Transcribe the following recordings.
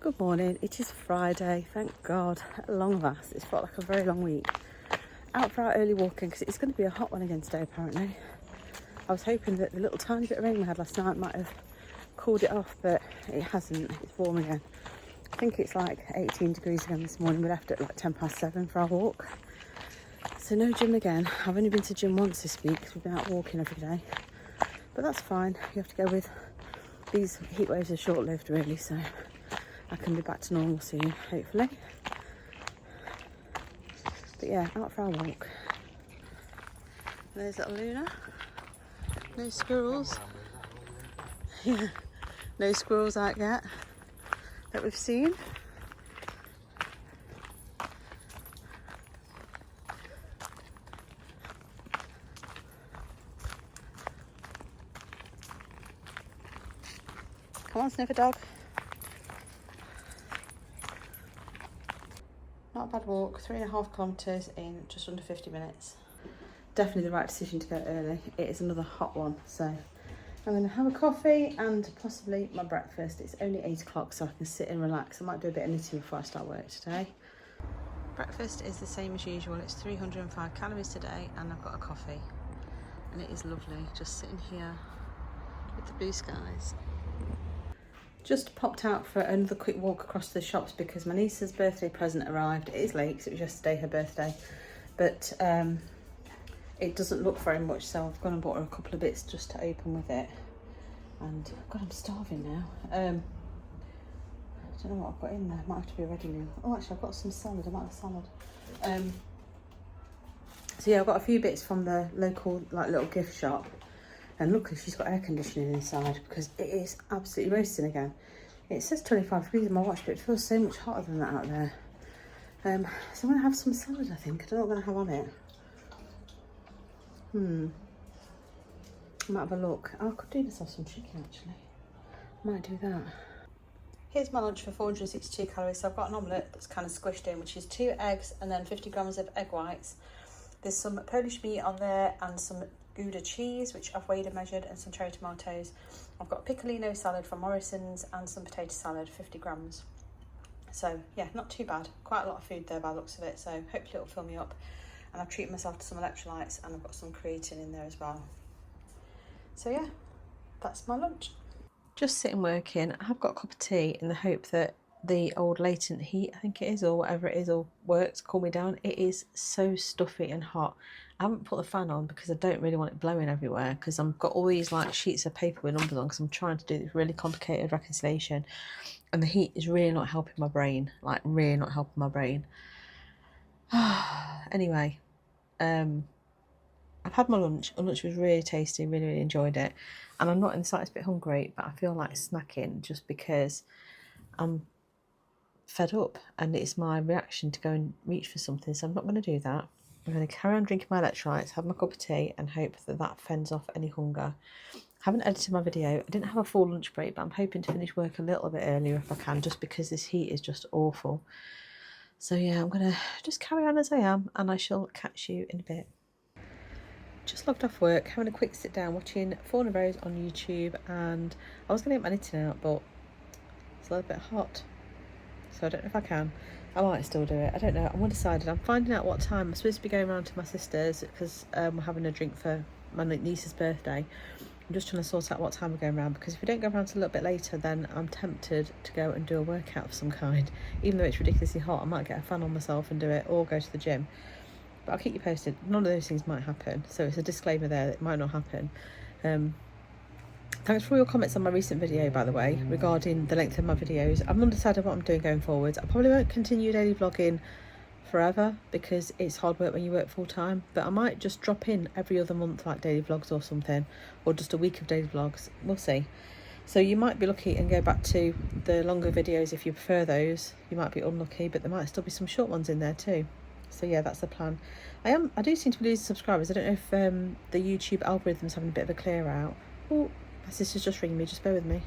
Good morning, it is Friday, thank God, at long last. It's felt like a very long week. Out for our early walking because it's going to be a hot one again today apparently. I was hoping that the little tiny bit of rain we had last night might have cooled it off, but it hasn't. It's warm again. I think it's like 18 degrees again this morning. We left at like 7:10 for our walk. So no gym again. I've only been to gym once this week because we've been out walking every day. But that's fine, you have to go with these heat waves are short-lived really, so I can be back to normal soon, hopefully. But yeah, out for our walk. There's little Luna. No squirrels. Yeah, no squirrels out yet that we've seen. Come on, sniffer dog. Not a bad walk, 3.5 kilometres in just under 50 minutes. Definitely the right decision to go early. It is another hot one, so I'm going to have a coffee and possibly my breakfast. It's only 8 o'clock, so I can sit and relax. I might do a bit of knitting before I start work today. Breakfast is the same as usual. It's 305 calories today, and I've got a coffee. And it is lovely, just sitting here with the blue skies. Just popped out for another quick walk across the shops because my niece's birthday present arrived. It is late because it was yesterday her birthday, but it doesn't look very much, so I've gone and bought her a couple of bits just to open with it. And God, I'm starving now. I don't know what I've got in there. Might have to be a ready meal. Oh, actually, I've got some salad. I might have salad. So yeah, I've got a few bits from the local like little gift shop. And luckily she's got air conditioning inside because it is absolutely roasting again. It says 25 degrees on my watch, but it feels so much hotter than that out there. So I'm going to have some salad, I think. I don't know what I'm going to have on it. I might have a look. Oh, I could do myself some chicken, actually. I might do that. Here's my lunch for 462 calories. So I've got an omelette that's kind of squished in, which is 2 eggs and then 50 grams of egg whites. There's some Polish meat on there and some Gouda cheese, which I've weighed and measured, and some cherry tomatoes. I've got piccolino salad from Morrison's and some potato salad, 50 grams. So yeah, not too bad. Quite a lot of food there by the looks of it, so hopefully it'll fill me up. And I've treated myself to some electrolytes, and I've got some creatine in there as well. So yeah, that's my lunch. Just sitting working. I have got a cup of tea in the hope that the old latent heat, I think it is, or whatever it is, or works, cool me down. It is so stuffy and hot. I haven't put the fan on because I don't really want it blowing everywhere, because I've got all these like sheets of paper with numbers on because I'm trying to do this really complicated reconciliation, and the heat is really not helping my brain, like really not helping my brain. Anyway, I've had my lunch. My lunch was really tasty, really enjoyed it, and I'm not in the slightest bit hungry, but I feel like snacking just because I'm fed up and it's my reaction to go and reach for something, so I'm not going to do that. I'm going to carry on drinking my electrolytes, have my cup of tea, and hope that that fends off any hunger. I haven't edited my video. I didn't have a full lunch break, but I'm hoping to finish work a little bit earlier if I can, just because this heat is just awful. So yeah, I'm going to just carry on as I am, and I shall catch you in a bit. Just logged off work, having a quick sit down, watching Four in a Row on YouTube, and I was going to get my knitting out, but it's a little bit hot, so I don't know if I can. I might still do it, I don't know, I'm undecided. I'm finding out what time I'm supposed to be going around to my sister's because we're having a drink for my niece's birthday. I'm just trying to sort out what time we're going around, because if we don't go around till a little bit later, then I'm tempted to go and do a workout of some kind. Even though it's ridiculously hot, I might get a fan on myself and do it, or go to the gym. But I'll keep you posted. None of those things might happen, so it's a disclaimer there that it might not happen. Thanks for all your comments on my recent video, by the way, regarding the length of my videos. I'm undecided what I'm doing going forwards. I probably won't continue daily vlogging forever because it's hard work when you work full time, but I might just drop in every other month like daily vlogs or something, or just a week of daily vlogs. We'll see. So you might be lucky and go back to the longer videos if you prefer those. You might be unlucky, but there might still be some short ones in there too. So yeah, that's the plan. I do seem to be losing subscribers. I don't know if the YouTube algorithm's having a bit of a clear out. Oh, my sister's just ringing me, just bear with me.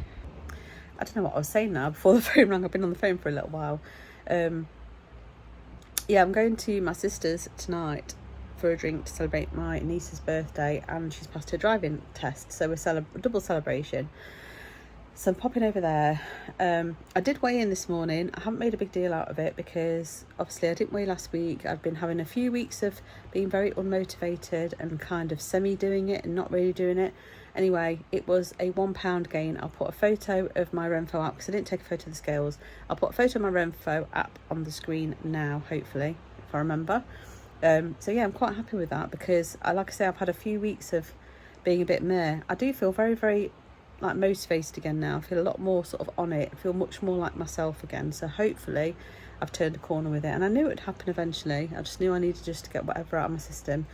I don't know what I was saying now before the phone rang. I've been on the phone for a little while. Yeah, I'm going to my sister's tonight for a drink to celebrate my niece's birthday, and she's passed her driving test, so we're a double celebration. So I'm popping over there. I did weigh in this morning. I haven't made a big deal out of it because obviously I didn't weigh last week. I've been having a few weeks of being very unmotivated and kind of semi-doing it and not really doing it. Anyway, it was a £1 gain. I'll put a photo of my Renfo app because I didn't take a photo of the scales. I'll put a photo of my Renfo app on the screen now, hopefully, if I remember. So yeah, I'm quite happy with that because, like I say, I've had a few weeks of being a bit meh. I do feel very, very like motivated again now. I feel a lot more sort of on it. I feel much more like myself again. So hopefully I've turned a corner with it. And I knew it would happen eventually. I just knew I needed just to get whatever out of my system.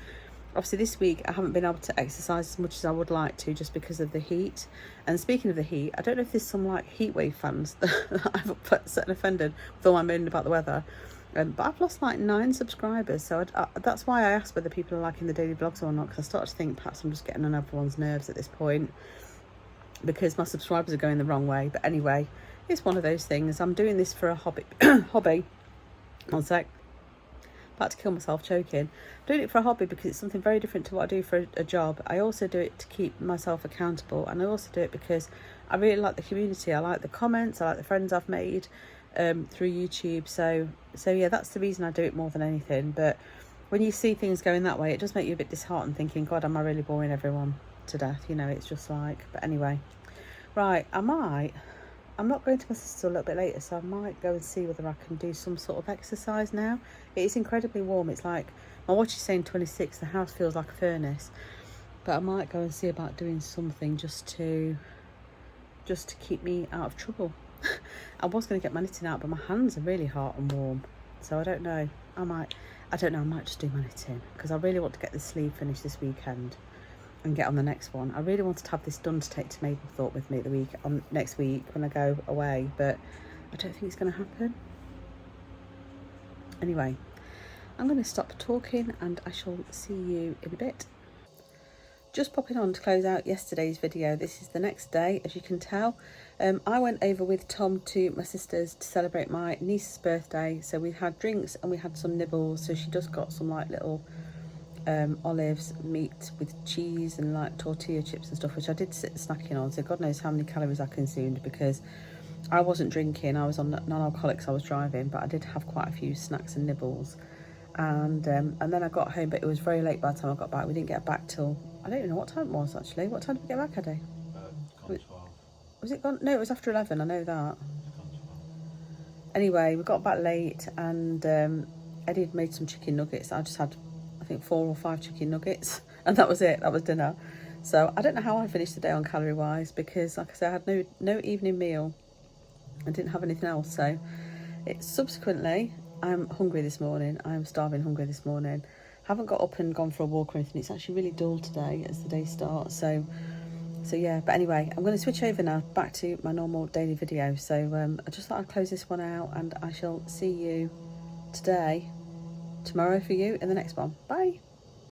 Obviously this week I haven't been able to exercise as much as I would like to just because of the heat. And speaking of the heat, I don't know if there's some like heat wave fans that I've upset and offended with all my moaning about the weather. But I've lost like 9 subscribers, so that's why I asked whether people are liking the daily vlogs or not, because I started to think perhaps I'm just getting on everyone's nerves at this point because my subscribers are going the wrong way. But anyway, it's one of those things. I'm doing this for a hobby. Hobby. One sec. About to kill myself choking. I'm doing it for a hobby because it's something very different to what I do for a job. I also do it to keep myself accountable, and I also do it because I really like the community. I like the comments. I like the friends I've made through YouTube. So yeah, that's the reason I do it more than anything. But when you see things going that way, it does make you a bit disheartened, thinking, God, am I really boring everyone to death? You know, it's just like. But anyway, right, I'm not going to my sister's a little bit later, so I might go and see whether I can do some sort of exercise now. It is incredibly warm. It's like, my watch is saying 26, the house feels like a furnace. But I might go and see about doing something just to keep me out of trouble. I was going to get my knitting out, but my hands are really hot and warm. So I don't know. I might just do my knitting because I really want to get this sleeve finished this weekend and get on the next one. I really wanted to have this done to take to Maplethorpe with me next week when I go away, but I don't think it's going to happen. Anyway, I'm going to stop talking and I shall see you in a bit. Just popping on to close out yesterday's video. This is the next day, as you can tell. I went over with Tom to my sister's to celebrate my niece's birthday. So we had drinks and we had some nibbles. So she just got some like little olives, meat with cheese and like tortilla chips and stuff, which I did sit snacking on. So God knows how many calories I consumed because I wasn't drinking. I was on non-alcoholics. I was driving, but I did have quite a few snacks and nibbles. And then I got home, but it was very late by the time I got back. We didn't get back till, I don't even know what time it was actually. What time did we get back, Eddie? Gone 12. Was it gone? No, it was after 11, I know that. Anyway, we got back late and Eddie had made some chicken nuggets. I just had, I think, 4 or 5 chicken nuggets and that was it. That was dinner. So I don't know how I finished the day on calorie wise because, like I said, I had no evening meal. I didn't have anything else. So subsequently, I'm hungry this morning. I'm starving hungry this morning. Haven't got up and gone for a walk or anything. It's actually really dull today as the day starts. So yeah, but anyway, I'm going to switch over now back to my normal daily video. So I just thought I'd close this one out and I shall see you tomorrow for you in the next one. Bye.